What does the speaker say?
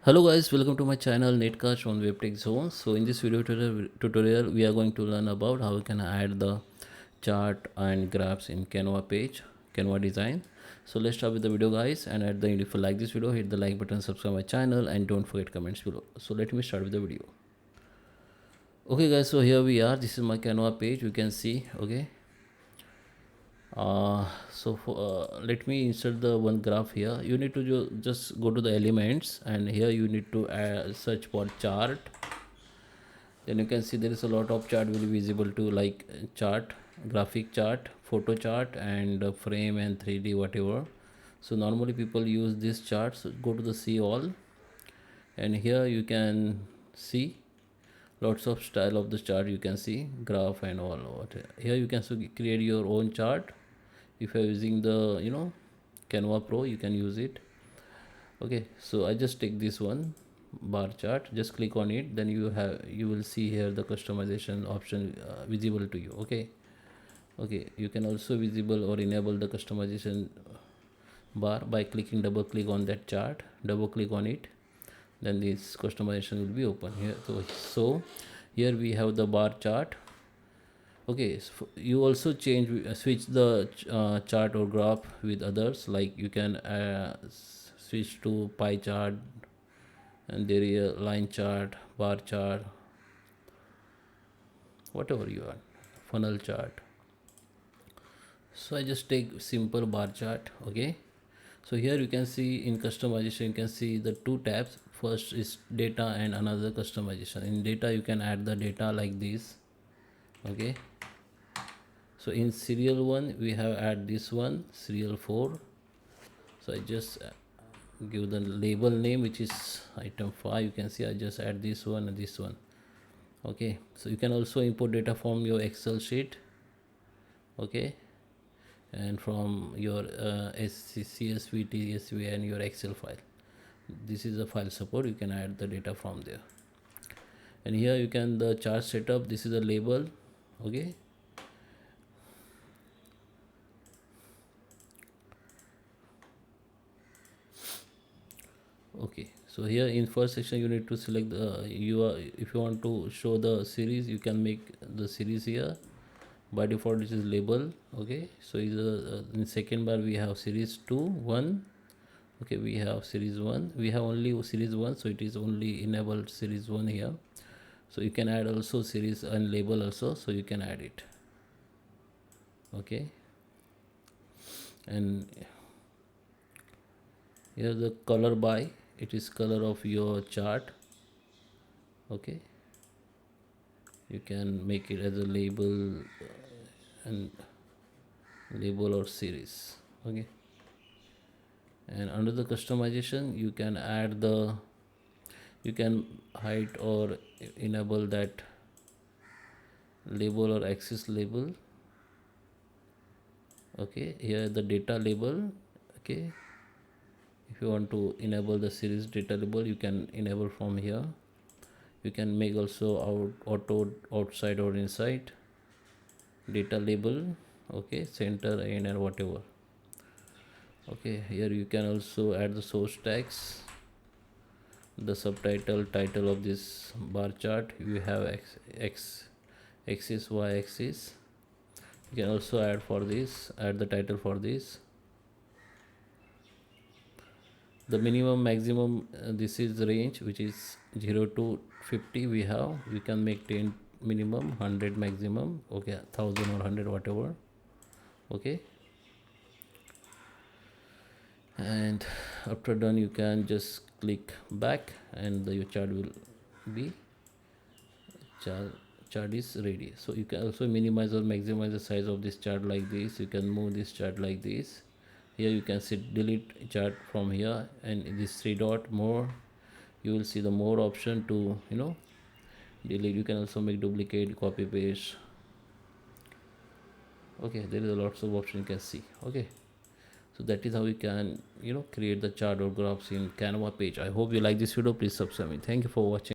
Hello guys, welcome to my channel Netcast on WebTech Zone. So in this video tutorial we are going to learn about how we can add the chart and graphs in Canva page, Canva design. So let's start with the video guys, and at the end if you like this video, hit the like button, subscribe my channel, and don't forget comments below. So let me start with the video. Okay guys, so here we are. This is my Canva page, you can see. Okay, let me insert the one graph here. You need to just go to the elements, and here you need to search for chart. Then you can see there is a lot of chart will be visible to, like chart, graphic chart, photo chart, and frame and 3D whatever. So normally people use this chart. So go to the see all, and here you can see lots of style of the chart. You can see graph and all. Here you can create your own chart. If you're using the Canva Pro, you can use it. Okay, so I just take this one bar chart, just click on it, then you will see here the customization option visible to you. Okay, you can also visible or enable the customization bar by clicking double click on that chart, double click on it, then this customization will be open here. So here we have the bar chart. Okay, so you also switch the chart or graph with others, like you can switch to pie chart, and there is a line chart, bar chart, whatever you want, funnel chart. So I just take simple bar chart. Okay, so here you can see in customization, you can see the two tabs. First is data and another customization. In data you can add the data like this. Okay, so in serial one we have add this one, serial 4. So I just give the label name, which is item 5. You can see I just add this one and this one. Okay, so you can also import data from your Excel sheet. Okay, and from your CSV, TSV, and your Excel file. This is a file support. You can add the data from there. And here you can the chart setup. This is a label. Okay, okay, so here in first section you need to select the if you want to show the series, you can make the series here. By default this is label. Okay, so in second bar we have series 2 1. Okay, we have series 1, we have only series 1, so it is only enabled series 1 here. So you can add also series and label also, so you can add it. Okay, and here the color by, it is color of your chart. Okay, you can make it as a label and label or series. Okay, and under the customization you can add the, you can hide or enable that label or axis label. Okay, here the data label. Okay, if you want to enable the series data label, you can enable from here. You can make also auto outside or inside data label. Okay, center, in, and whatever. Okay, here you can also add the source tags, the subtitle, title of this bar chart. You have x axis, y axis. You can also add for this, add the title for this. The minimum maximum, this is the range, which is 0 to 50 we have. You can make 10 minimum, 100 maximum. Okay, 1000 or 100 whatever. Okay, and after done you can just click back, and your chart will be chart is ready. So you can also minimize or maximize the size of this chart like this. You can move this chart like this. Here you can see delete chart from here, and this 3 dot more, you will see the more option to delete. You can also make duplicate, copy paste. Okay, there is a lots of option you can see. Okay, so that is how you can create the chart or graphs in Canva page. I hope you like this video. Please subscribe me. Thank you for watching.